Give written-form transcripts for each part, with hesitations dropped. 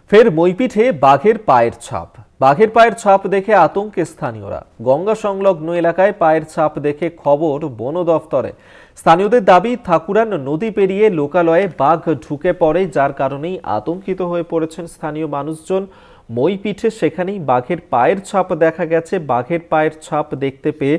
ফের মইপিঠে বাঘের পায়ের ছাপ। বাঘের পায়ের ছাপ দেখে আতঙ্কে স্থানীয়রা। গঙ্গা সংলগ্ন এলাকায় পায়ের ছাপ দেখে খবর বন দফতরে। স্থানীয়দের দাবি, ঠাকুরান নদী পেরিয়ে লোকালয়ে বাঘ ঢুকে পড়ে, যার কারণেই আতঙ্কিত হয়ে পড়েছেন স্থানীয় মানুষজন। মইপিঠে সেখানেই বাঘের পায়ের ছাপ দেখা গেছে। বাঘের পায়ের ছাপ দেখতে পেয়ে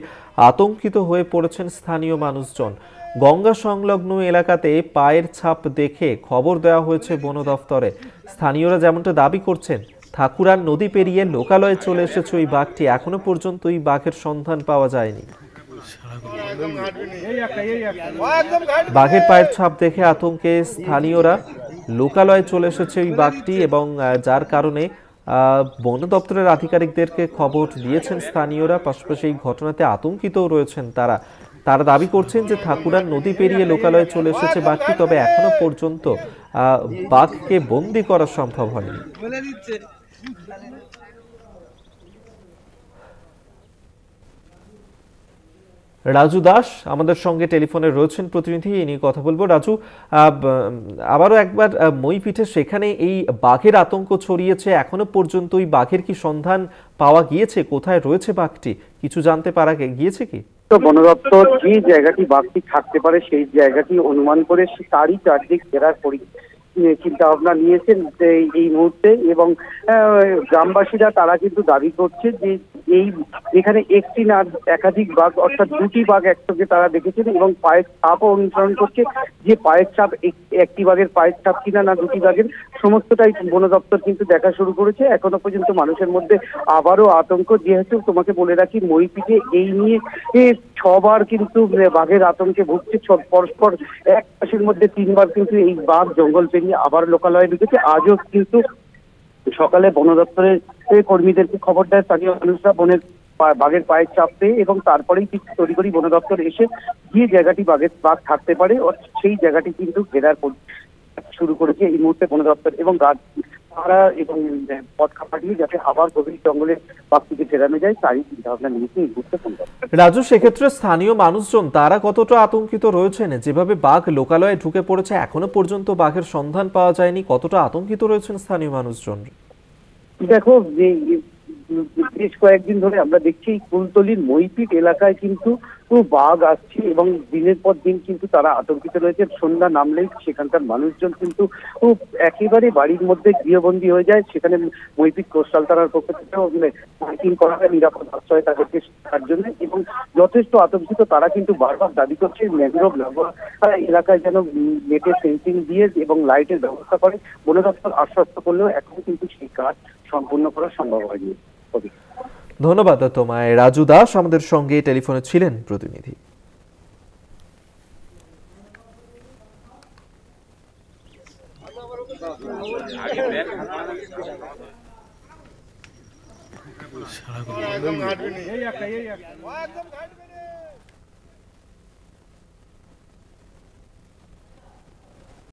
আতঙ্কিত হয়ে পড়েছেন স্থানীয় মানুষজন। গঙ্গা সংলগ্ন এলাকাতে পায়ের ছাপ দেখে খবর দেওয়া হয়েছে বন দফতরে। স্থানীয়রা যেমনটা দাবি করছেন, ঠাকুরান নদী পেরিয়ে লোকালয়ে চলে এসেছে ওই বাঘটি। এখনো পর্যন্ত ওই বাঘের সন্ধান পাওয়া যায়নি। বাঘের পায়ের ছাপ দেখে আতঙ্কে স্থানীয়রা। লোকালয়ে চলে এসেছে ওই বাঘটি এবং যার কারণে বন দপ্তরের আধিকারিকদেরকে খবর দিয়েছেন স্থানীয়রা। পাশাপাশি এই ঘটনাতে আতঙ্কিতও রয়েছেন তারা। দাবি করছেন যে ঠাকুরান নদী পেরিয়ে লোকালয়ে চলে এসেছে বাঘটি, তবে এখনো পর্যন্ত বাঘকে বন্দি করা সম্ভব হয়নি। রাজু দাস আমাদের সঙ্গে টেলিফোনে রয়েছেন প্রতিনিধি, এই নিয়ে কথা বলবো। রাজু, আবারও একবার মইপিঠে সেখানে এই বাঘের আতঙ্ক ছড়িয়েছে, এখনো পর্যন্ত ওই বাঘের কি সন্ধান পাওয়া গিয়েছে? কোথায় রয়েছে বাঘটি, কিছু জানতে পারা গিয়েছে কি? বন দপ্তর যে জায়গাটি বাঘটি থাকতে পারে সেই জায়গাটি অনুমান করে তারই চারদিক ঘেরার চিন্তা ভাবনা নিয়েছেন এই মুহূর্তে। এবং গ্রামবাসীরা তারা কিন্তু দাবি করছে যে এখানে একটি না একাধিক বাঘ, অর্থাৎ দুটি বাঘ একসঙ্গে তারা দেখেছেন এবং পায়ের ছাপও অনুসরণ করছে। যে পায়ের ছাপ একটি বাঘের পায়ের ছাপ কিনা না দুটি বাঘের, সমস্তটাই বন দপ্তর কিন্তু দেখা শুরু করেছে। এখনো পর্যন্ত মানুষের মধ্যে আবারও আতঙ্ক, যেহেতু তোমাকে বলে রাখি মইপিঠে এই নিয়ে 6 বার কিন্তু বাঘের আতঙ্কে ভুগছে। পরস্পর এক মাসের মধ্যে 3 বার কিন্তু এই বাঘ জঙ্গল পেরিয়ে আবার লোকালয়ে ঢুকেছে। আজও কিন্তু সকালে বন দপ্তরের কর্মীদেরকে খবর দেয় স্থানীয় মানুষরা বাঘের পায়ের চাপ পেয়ে, এবং তারপরেই তড়িঘড়ি বন দপ্তর এসে যে জায়গাটি বাঘ থাকতে পারে সেই জায়গাটি কিন্তু ঘেরার শুরু করেছে এই মুহূর্তে বন দপ্তর এবং তারা এবং পথ পাঠিয়ে যাতে আবার গভীর জঙ্গলে বাঘটিকে ফেরানো যায় তারই চিন্তা ভাবনা নিয়েছে এই মুহূর্তে বন দপ্তর। রাজু, সেক্ষেত্রে স্থানীয় মানুষজন তারা কতটা আতঙ্কিত রয়েছেন? যেভাবে বাঘ লোকালয়ে ঢুকে পড়েছে, এখনো পর্যন্ত বাঘের সন্ধান পাওয়া যায়নি, কতটা আতঙ্কিত রয়েছেন স্থানীয় মানুষজন? দেখো, যে বেশ কয়েকদিন ধরে আমরা দেখছি কুলতলির মইপিঠ এলাকায় কিন্তু বাঘ আসছে এবং দিনের পর দিন কিন্তু তারা আতঙ্কিত রয়েছে। সন্ধ্যা নামলেই সেখানকার মানুষজন কিন্তু একেবারে বাড়ির মধ্যে গৃহবন্দী হয়ে যায়। সেখানে মইপিঠ কোস্টাল থানার পক্ষ থেকেও মাইকিং করা হয় নিরাপদ আশ্রয় তাদেরকে থাকার জন্য, এবং যথেষ্ট আতঙ্কিত তারা কিন্তু বারবার দাবি করছে ম্যানগ্রোভ এলাকায় যেন নেটের ফেন্সিং দিয়ে এবং লাইটের ব্যবস্থা করে। বন দপ্তর আশ্বস্ত করলেও এখন কিন্তু সেই কাজ সম্পূর্ণ করা সম্ভব হয়নি। ধন্যবাদ তোমায় রাজু দাস, আমাদের সঙ্গে টেলিফোনে ছিলেন প্রতিনিধি। সারা